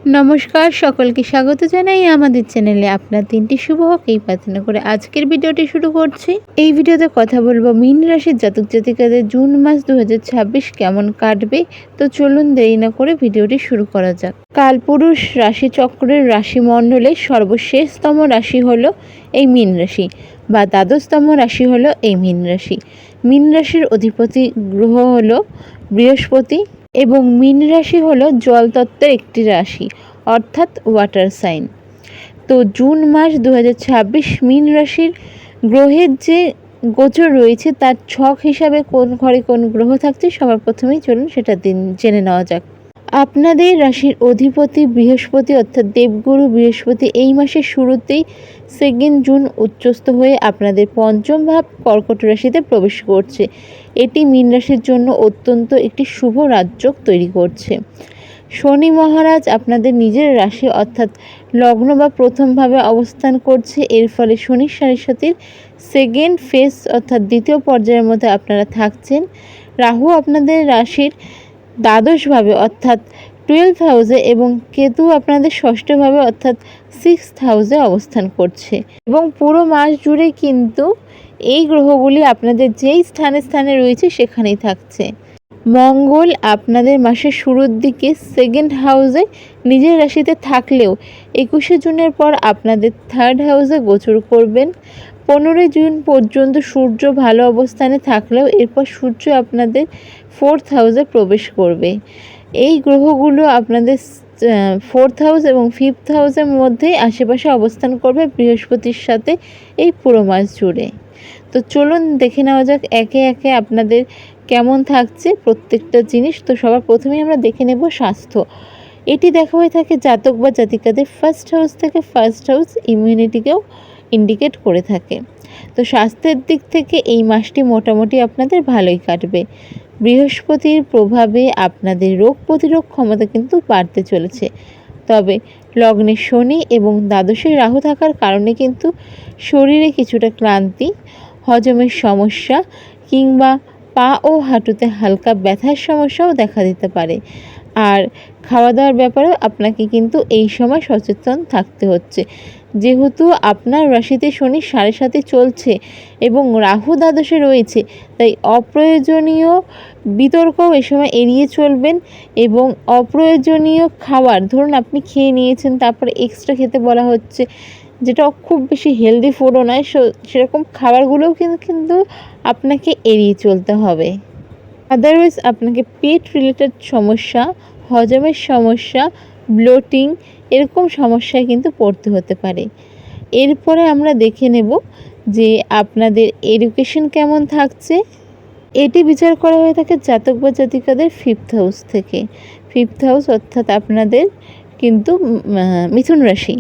নমস্কার, সকলকে স্বাগত জানাই আমাদের চ্যানেলে। আপনার দিনটি শুভ হোক এই প্রার্থনা করে আজকের ভিডিওটি শুরু করছি। এই ভিডিওতে কথা বলবো মীন রাশির জাতক জাতিকাদের জুন মাস 2026 কেমন কাটবে। তো চলুন দেরি না করে ভিডিওটি শুরু করা যাক। কালপুরুষ রাশিচক্রের রাশিমণ্ডলে সর্বশেষতম রাশি হলো এই মীন রাশি বা দ্বাদশতম রাশি হলো এই মীন রাশি। মীন রাশির অধিপতি গ্রহ হলো বৃহস্পতি এবং মীন রাশি হলো জলতত্ত্বের একটি রাশি, অর্থাৎ ওয়াটার সাইন। তো জুন মাস 2026 মীন রাশির গ্রহের যে গোচর রয়েছে তার ছক হিসাবে কোন ঘরে কোন গ্রহ থাকছে সবার প্রথমেই চলুন সেটা জেনে নেওয়া যাক। আপনাদের রাশির অধিপতি বৃহস্পতি অর্থাৎ দেবগুরু বৃহস্পতি এই মাসের শুরুতেই 2 জুন উচ্চস্থ হয়ে আপনাদের পঞ্চম ভাব কর্কট রাশিতে প্রবেশ করছে। এটি মীন রাশির জন্য অত্যন্ত একটি শুভ রাজযোগ তৈরি করছে। শনি মহারাজ আপনাদের নিজের রাশি অর্থাৎ লগ্ন বা প্রথমভাবে অবস্থান করছে। এর ফলে শনির সাড়ে সেকেন্ড ফেজ অর্থাৎ দ্বিতীয় পর্যায়ের মধ্যে আপনারা থাকছেন। রাহু আপনাদের রাশির দ্বাদশভাবে অর্থাৎ 12th হাউসে এবং কেতু আপনাদের ষষ্ঠভাবে অর্থাৎ 6th হাউসে অবস্থান করছে এবং পুরো মাস জুড়ে কিন্তু এই গ্রহগুলি আপনাদের যেই স্থানে রয়েছে সেখানেই থাকছে। মঙ্গল আপনাদের মাসের শুরুর দিকে 2nd হাউসে নিজের রাশিতে থাকলেও 21শে জুনের পর আপনাদের 3rd হাউসে গোচর করবেন। 15 জুন পর্যন্ত সূর্য ভালো অবস্থানে থাকলেও এরপর সূর্য আপনাদের 4th হাউসে প্রবেশ করবে। এই গ্রহগুলো আপনাদের 4th হাউস এবং 5th হাউসের মধ্যেই আশেপাশে অবস্থান করবে বৃহস্পতির সাথে এই পুরো মাস জুড়ে। তো চলুন দেখে নেওয়া যাক একে একে আপনাদের কেমন থাকছে প্রত্যেকটা জিনিস। তো সবার প্রথমেই আমরা দেখে নেব স্বাস্থ্য। এটি দেখা হয়ে থাকে জাতক বা জাতিকাদের 1st হাউস থেকে 1st হাউস ইমিউনিটিকেও ইন্ডিকেট করে থাকে। তো স্বাস্থ্যের দিক থেকে এই মাসটি মোটামুটি আপনাদের ভালোই কাটবে। বৃহস্পতির প্রভাবে আপনাদের রোগ প্রতিরোধ ক্ষমতা কিন্তু বাড়তে চলেছে। তবে লগ্নে শনি এবং দ্বাদশে রাহু থাকার কারণে কিন্তু শরীরে কিছুটা ক্লান্তি, হজমের সমস্যা কিংবা পা ও হাঁটুতে হালকা ব্যথার সমস্যাও দেখা দিতে পারে। আর খাওয়া দাওয়ার ব্যাপারেও আপনাকে কিন্তু এই সময় সচেতন থাকতে হচ্ছে, যেহেতু আপনার রাশিতে শনি 7.5 চলছে এবং রাহু দ্বাদশে রয়েছে, তাই অপ্রয়োজনীয় বিতর্কও এ সময় এড়িয়ে চলবেন এবং অপ্রয়োজনীয় খাবার ধরুন আপনি খেয়ে নিয়েছেন তারপরে এক্সট্রা খেতে বলা হচ্ছে, যেটা খুব বেশি হেলদি ফুডও নয়, সেরকম খাবারগুলোও কিন্তু আপনাকে এড়িয়ে চলতে হবে। আদারওয়াইজ আপনাকে পেট রিলেটেড সমস্যা, হজমের সমস্যা, ব্লোটিং এরকম সমস্যায় কিন্তু পড়তে হতে পারে। এরপরে আমরা দেখে নেব যে আপনাদের এডুকেশন কেমন থাকছে। এটি বিচার করা হয়ে থাকে জাতক বা জাতিকাদের 5th হাউস থেকে। 5th হাউস অর্থাৎ আপনাদের কিন্তু মিথুন রাশি।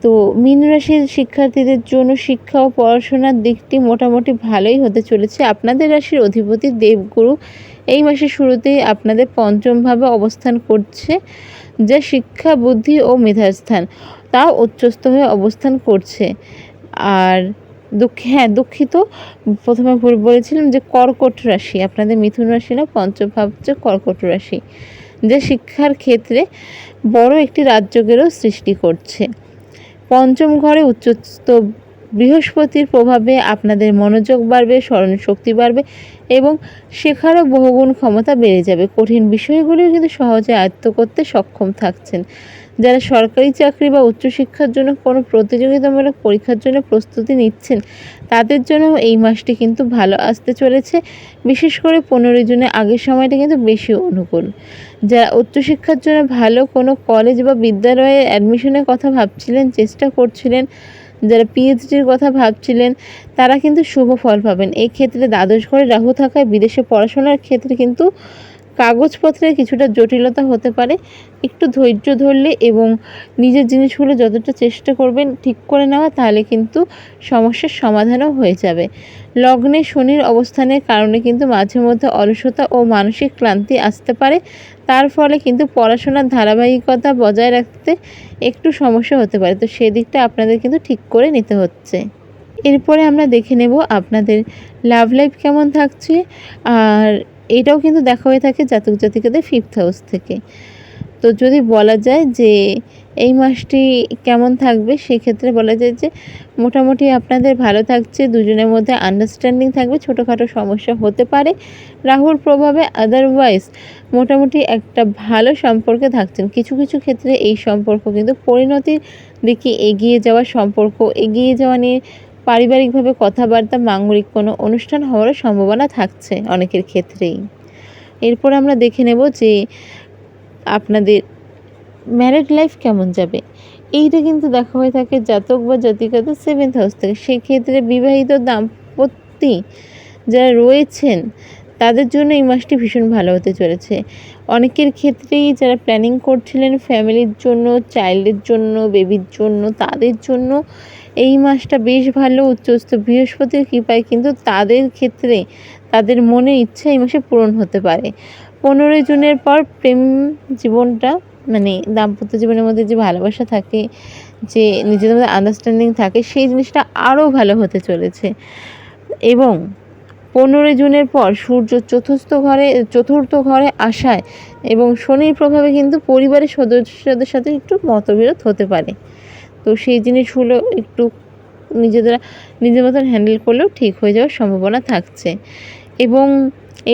তো মীন রাশির শিক্ষার্থীদের জন্য শিক্ষা ও পড়াশোনার দিকটি মোটামুটি ভালোই হতে চলেছে। আপনাদের রাশির অধিপতি দেবগুরু এই মাসের শুরুতেই আপনাদের পঞ্চমভাবে অবস্থান করছে, যা শিক্ষা, বুদ্ধি ও মেধার স্থান, তাও উচ্চস্থ হয়ে অবস্থান করছে। আর দুঃখিত, প্রথমে ভুল বলেছিলাম যে কর্কট রাশি, আপনাদের মিথুন রাশি না, পঞ্চম ভাব হচ্ছে কর্কট রাশি, যে শিক্ষার ক্ষেত্রে বড় একটি রাজযোগেরও সৃষ্টি করছে। পঞ্চম ঘরে উচ্চস্থ বৃহস্পতির প্রভাবে আপনাদের মনোযোগ বাড়বে, স্মরণশক্তি বাড়বে এবং শেখারও বহুগুণ ক্ষমতা বেড়ে যাবে। কঠিন বিষয়গুলিও কিন্তু সহজে আয়ত্ত করতে সক্ষম থাকছেন। যারা সরকারি চাকরি বা উচ্চশিক্ষার জন্য কোনো প্রতিযোগিতামূলক পরীক্ষার জন্য প্রস্তুতি নিচ্ছেন তাদের জন্য এই মাসটি কিন্তু ভালো আসতে চলেছে। বিশেষ করে 15 জুনের আগের সময়টা কিন্তু বেশি অনুকূল। যারা উচ্চশিক্ষার জন্য ভালো কোনো কলেজ বা বিদ্যালয়ে অ্যাডমিশনের কথা ভাবছিলেন, চেষ্টা করছিলেন, যারা পিএইচডির কথা ভাবছিলেন তারা কিন্তু শুভ ফল পাবেন। এই ক্ষেত্রে দ্বাদশ ঘরে রাহু থাকায় বিদেশে পড়াশোনার ক্ষেত্রে কিন্তু কাগজপত্রের কিছুটা জটিলতা হতে পারে। একটু ধৈর্য ধরলে এবং নিজের জিনিসগুলো যতটা চেষ্টা করবেন ঠিক করে নেওয়া, তাহলে কিন্তু সমস্যার সমাধানও হয়ে যাবে। লগ্নে শনির অবস্থানের কারণে কিন্তু মাঝে মধ্যে অলসতা ও মানসিক ক্লান্তি আসতে পারে। তার ফলে কিন্তু পড়াশোনার ধারাবাহিকতা বজায় রাখতে একটু সমস্যা হতে পারে। তো সেদিকটা আপনাদের কিন্তু ঠিক করে নিতে হচ্ছে। এরপরে আমরা দেখে নেব আপনাদের লাভ লাইফ কেমন থাকছে। আর এটাও কিন্তু দেখা হয়ে থাকে জাতক জাতিকাদের 5th হাউস থেকে। তো যদি বলা যায় যে এই মাসটি কেমন থাকবে, সেক্ষেত্রে বলা যায় যে মোটামুটি আপনাদের ভালো থাকছে, দুজনের মধ্যে আন্ডারস্ট্যান্ডিং থাকবে, ছোটোখাটো সমস্যা হতে পারে রাহুর প্রভাবে, আদারওয়াইজ মোটামুটি একটা ভালো সম্পর্কে থাকছেন। কিছু কিছু ক্ষেত্রে এই সম্পর্ক কিন্তু পরিণতির দিকে এগিয়ে যাওয়ার সম্পর্ক, এগিয়ে যাওয়া নিয়ে পারিবারিকভাবে কথাবার্তা, মাঙ্গলিক কোনো অনুষ্ঠান হওয়ারও সম্ভাবনা থাকছে অনেকের ক্ষেত্রেই। এরপর আমরা দেখে নেব যে আপনাদের ম্যারিড লাইফ কেমন যাবে। এইটা কিন্তু দেখা হয়ে থাকে জাতক বা জাতিকাদের 7th হাউস থেকে। সেক্ষেত্রে বিবাহিত দাম্পত্য যারা রয়েছেন তাদের জন্য এই মাসটি ভীষণ ভালো হতে চলেছে। অনেকের ক্ষেত্রেই যারা প্ল্যানিং করছিলেন ফ্যামিলির জন্য, চাইল্ডের জন্য, বেবির জন্য, তাদের জন্য এই মাসটা বেশ ভালো। উচ্চস্থ বৃহস্পতির কৃপায় কিন্তু তাদের ক্ষেত্রে তাদের মনের ইচ্ছা এই মাসে পূরণ হতে পারে। 15 জুনের পর প্রেম জীবনটা, মানে দাম্পত্য জীবনের মধ্যে যে ভালোবাসা থাকে, যে নিজেদের মধ্যে আন্ডারস্ট্যান্ডিং থাকে, সেই জিনিসটা আরও ভালো হতে চলেছে। এবং 15 জুনের পর সূর্য চতুর্থ ঘরে আসায় এবং শনির প্রভাবে কিন্তু পরিবারের সদস্যদের সাথে একটু মতবিরোধ হতে পারে। তো সেই জিনিসগুলো একটু নিজের মতন হ্যান্ডেল করলেও ঠিক হয়ে যাওয়ার সম্ভাবনা থাকছে। এবং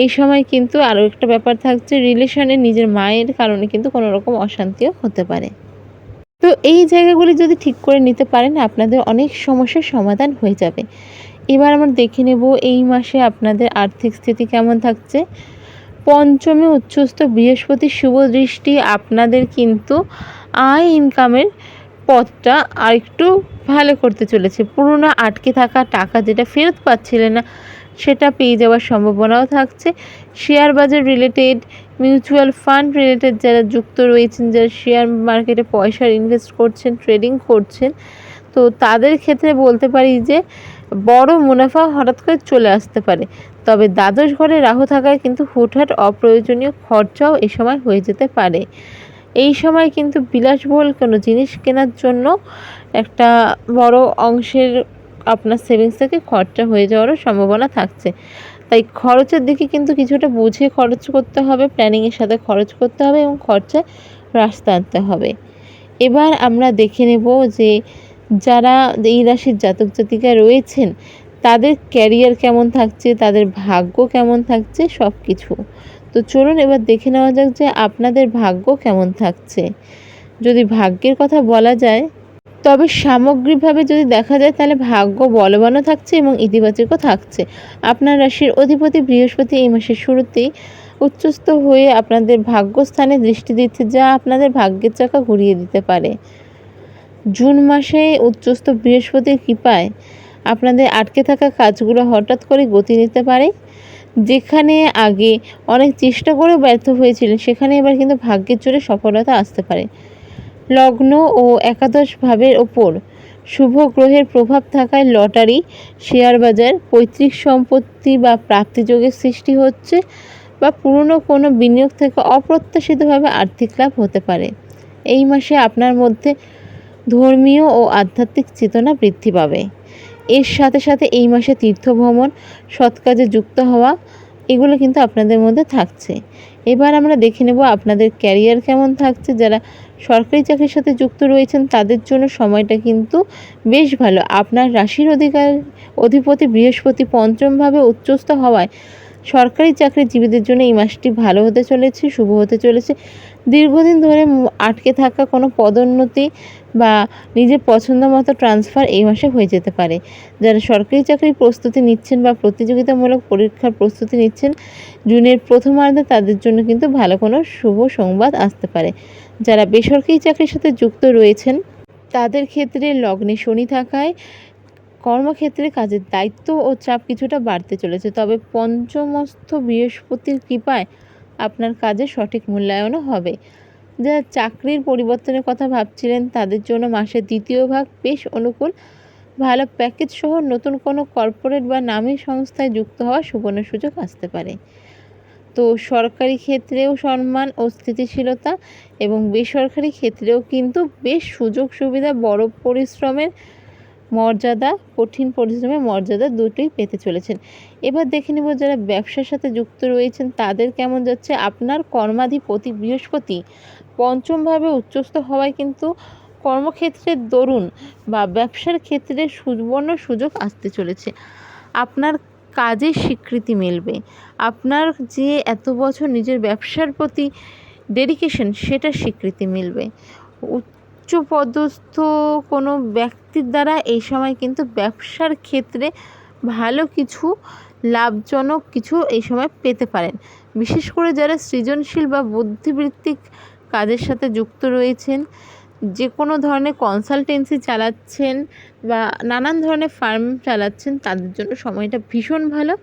এই সময় কিন্তু আরও একটা ব্যাপার থাকছে, রিলেশনে নিজের মায়ের কারণে কিন্তু কোনো রকম অশান্তিও হতে পারে। তো এই জায়গাগুলি যদি ঠিক করে নিতে পারেন, আপনাদের অনেক সমস্যার সমাধান হয়ে যাবে। এবার আমরা দেখে নেব এই মাসে আপনাদের আর্থিক স্থিতি কেমন থাকছে। পঞ্চমে উচ্চস্থ বৃহস্পতির শুভ দৃষ্টি আপনাদের কিন্তু আয় ইনকামের পথটা আরেকটু ভালো করতে চলেছে। পুরোনো আটকে থাকা টাকা যেটা ফেরত পাচ্ছিলেন না, সেটা পেয়ে যাওয়ার সম্ভাবনাও থাকছে। শেয়ার বাজার রিলেটেড, মিউচুয়াল ফান্ড রিলেটেড যারা যুক্ত রয়েছেন, যারা শেয়ার মার্কেটে পয়সা ইনভেস্ট করছেন, ট্রেডিং করছেন, তো তাদের ক্ষেত্রে বলতে পারি যে বড় মুনাফা হঠাৎ করে চলে আসতে পারে। তবে দ্বাদশ ঘরে রাহু থাকায় কিন্তু হুটহাট অপ্রয়োজনীয় খরচাও এই সময় হয়ে যেতে পারে। এই সময় কিন্তু বিলাসবহুল কোনো জিনিস কেনার জন্য একটা বড় অংশের আপনার সেভিংস থেকে খরচা হয়ে যাওয়ারও সম্ভাবনা থাকছে। তাই খরচের দিকে কিন্তু কিছুটা বুঝে খরচ করতে হবে, প্ল্যানিংয়ের সাথে খরচ করতে হবে এবং খরচা রাস্তা আনতে হবে। এবার আমরা দেখে নেব যে যারা এই রাশির জাতক জাতিকা রয়েছেন তাদের ক্যারিয়ার কেমন থাকছে, তাদের ভাগ্য কেমন থাকছে, সব কিছু। তো চলুন এবার দেখে নেওয়া যাক যে আপনাদের ভাগ্য কেমন থাকছে। যদি ভাগ্যের কথা বলা যায়, তবে সামগ্রিকভাবে যদি দেখা যায় তাহলে ভাগ্য বলবানও থাকছে এবং ইতিবাচকও থাকছে। আপনার রাশির অধিপতি বৃহস্পতি এই মাসের শুরুতেই উচ্চস্থ হয়ে আপনাদের ভাগ্যস্থানে দৃষ্টি দিচ্ছে, যা আপনাদের ভাগ্যের চাকা ঘুরিয়ে দিতে পারে। জুন মাসে উচ্চস্থ বৃহস্পতির কৃপায় আপনাদের আটকে থাকা কাজগুলো হঠাৎ করে গতি নিতে পারে। যেখানে আগে অনেক চেষ্টা করেও ব্যর্থ হয়েছিলেন, সেখানে এবার কিন্তু ভাগ্যের জোরে সফলতা আসতে পারে। লগ্ন ও একাদশ ভাবের ওপর শুভ গ্রহের প্রভাব থাকায় লটারি, শেয়ার বাজার, পৈতৃক সম্পত্তি বা প্রাপ্তিযোগের সৃষ্টি হচ্ছে, বা পুরনো কোনো বিনিয়োগ থেকে অপ্রত্যাশিতভাবে আর্থিক লাভ হতে পারে। এই মাসে আপনার মধ্যে ধর্মীয় ও আধ্যাত্মিক চেতনা বৃদ্ধি পাবে। এর সাথে সাথে এই মাসে তীর্থ ভ্রমণ, সৎ কাজে যুক্ত হওয়া, এগুলো কিন্তু আপনাদের মধ্যে থাকছে। এবার আমরা দেখে নেব আপনাদের ক্যারিয়ার কেমন থাকছে। যারা সরকারি চাকরির সাথে যুক্ত রয়েছেন তাদের জন্য সময়টা কিন্তু বেশ ভালো। আপনার রাশির অধিপতি বৃহস্পতি পঞ্চমভাবে উচ্চস্থ হওয়ায় সরকারি চাকরিজীবীদের জন্য এই মাসটি ভালো হতে চলেছে, শুভ হতে চলেছে। দীর্ঘদিন ধরে আটকে থাকা কোনো পদোন্নতি বা নিজের পছন্দ মতো ট্রান্সফার এই মাসে হয়ে যেতে পারে। যারা সরকারি চাকরির প্রস্তুতি নিচ্ছেন বা প্রতিযোগিতামূলক পরীক্ষার প্রস্তুতি নিচ্ছেন জুনের প্রথমার্ধে, তাদের জন্য কিন্তু ভালো কোনো শুভ সংবাদ আসতে পারে। যারা বেসরকারি চাকরির সাথে যুক্ত রয়েছেন তাদের ক্ষেত্রে লগ্নে শনি থাকায় কর্মক্ষেত্রে কাজের দায়িত্ব ও চাপ কিছুটা বাড়তে চলেছে। তবে পঞ্চমস্থ বৃহস্পতির কৃপায় আপনার কাজে সঠিক মূল্যায়নও হবে। যারা চাকরির পরিবর্তনের কথা ভাবছিলেন তাদের জন্য মাসের দ্বিতীয় ভাগ বেশ অনুকূল। ভালো প্যাকেজ সহ নতুন কোনো কর্পোরেট বা নামী সংস্থায় যুক্ত হওয়ার সুবর্ণ সুযোগ আসতে পারে। তো সরকারি ক্ষেত্রেও সম্মান ও স্থিতিশীলতা এবং বেসরকারি ক্ষেত্রেও কিন্তু বেশ সুযোগ সুবিধা, বড় পরিশ্রমের মর্যাদা, কঠিন পরিশ্রমের মর্যাদা দুটোই পেতে চলেছেন। এবার দেখে নেব যারা ব্যবসার সাথে যুক্ত রয়েছেন তাদের কেমন যাচ্ছে। আপনার কর্মাধিপতি বৃহস্পতি পঞ্চমভাবে উচ্চস্থ হওয়ায় কিন্তু কর্মক্ষেত্রে দরুন বা ব্যবসার ক্ষেত্রে সুবর্ণ সুযোগ আসতে চলেছে। আপনার কাজের স্বীকৃতি মিলবে, আপনার যে এত বছর নিজের ব্যবসার প্রতি ডেডিকেশন সেটার স্বীকৃতি মিলবে। উচ্চপদস্থ কোনো ব্যক্তির দ্বারা এই সময় কিন্তু ব্যবসার ক্ষেত্রে ভালো কিছু লাভজনক কিছু এই সময় পেতে পারেন। বিশেষ করে যারা সৃজনশীল বা বুদ্ধিবৃত্তিক কাজের সাথে যুক্ত রয়েছেন, যে কোনো ধরনের কনসালটেন্সি চালাচ্ছেন বা নানান ধরনের ফার্ম চালাচ্ছেন, তাদের জন্য সময়টা ভীষণ ভালো।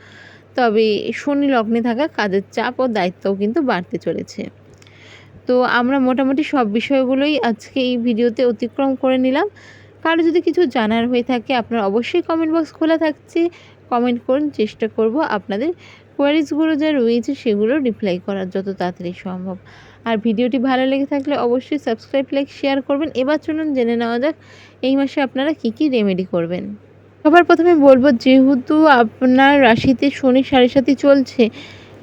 তবে শনি লগ্নে থাকা কাজের চাপ ও দায়িত্বও কিন্তু বাড়তে চলেছে। তো আমরা মোটামুটি সব বিষয়গুলোই আজকে এই ভিডিওতে অতিক্রম করে নিলাম। কারো যদি কিছু জানার হয়ে থাকে আপনার অবশ্যই কমেন্ট বক্স খোলা থাকছে, কমেন্ট করুন। চেষ্টা করব আপনাদের কোয়ারিজগুলো যা রয়েছে সেগুলো রিপ্লাই করার যত তাড়াতাড়ি সম্ভব। আর ভিডিওটি ভালো লেগে থাকলে অবশ্যই সাবস্ক্রাইব, লাইক, শেয়ার করবেন। এবার চলুন জেনে নেওয়া যাক এই মাসে আপনারা কী কী রেমেডি করবেন। সবার প্রথমে বলবো, যেহেতু আপনার রাশিতে শনি সাড়ে সাথে চলছে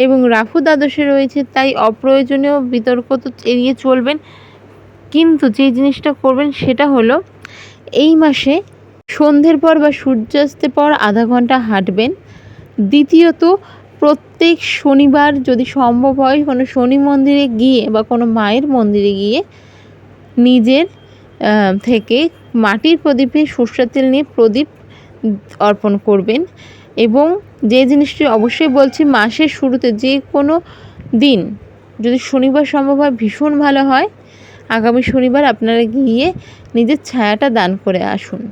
এবং রাহু দ্বাদশে রয়েছে, তাই অপ্রয়োজনীয় বিতর্ক তো এড়িয়ে চলবেন। কিন্তু যে জিনিসটা করবেন সেটা হলো এই মাসে সন্ধ্যের পর বা সূর্যাস্তের পর আধা ঘন্টা হাঁটবেন। দ্বিতীয়ত, প্রত্যেক শনিবার যদি সম্ভব হয় কোনো শনি মন্দিরে গিয়ে বা কোনো মায়ের মন্দিরে গিয়ে নিজের থেকে মাটির প্রদীপে সরষের তেল নিয়ে প্রদীপ অর্পণ করবেন। এবং যে জিনিসটি অবশ্যই বলছি, মাসের শুরুতে যে কোনো দিন যদি শনিবার সম্ভব হয় ভীষণ ভালো হয়। আগামী শনিবার আপনারা গিয়ে নিজের ছায়াটা দান করে আসুন।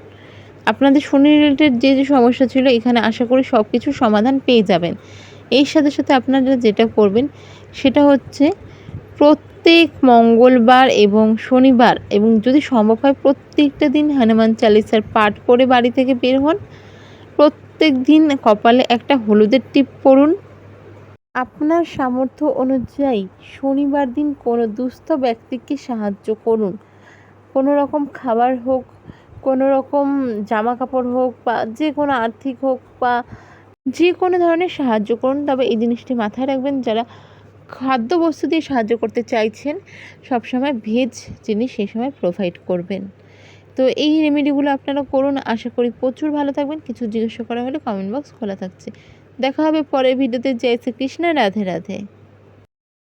আপনাদের শনি রিলেটেড যে যে সমস্যা ছিল এখানে আশা করি সব কিছু সমাধান পেয়ে যাবেন। এর সাথে সাথে আপনারা যেটা করবেন সেটা হচ্ছে প্রত্যেক মঙ্গলবার এবং শনিবার এবং যদি সম্ভব হয় প্রত্যেকটা দিন হনুমান চালিসার পাঠ করে বাড়ি থেকে বের হন। প্রত্যেক দিন কপালে একটা হলুদের টিপ পরুন। আপনার সামর্থ্য অনুযায়ী শনিবার দিন কোনো দুস্থ ব্যক্তিকে সাহায্য করুন। কোনো রকম খাবার হোক, কোনো রকম জামা কাপড় হোক, বা যে কোনো আর্থিক হোক বা যে কোনো ধরনের সাহায্য করুন। তবে এই জিনিসটি মাথায় রাখবেন, যারা খাদ্যবস্তু দিয়ে সাহায্য করতে চাইছেন সবসময় ভেজ জিনিস সেই সময় প্রোভাইড করবেন। তো এই রেমেডিগুলো আপনারা করুন। আশা করি প্রচুর ভালো থাকবেন। কিছু জিজ্ঞাসা করা হলে কমেন্ট বক্স খোলা থাকছে। দেখা হবে পরের ভিডিওতে। জয় শ্রীকৃষ্ণ, রাধে রাধে।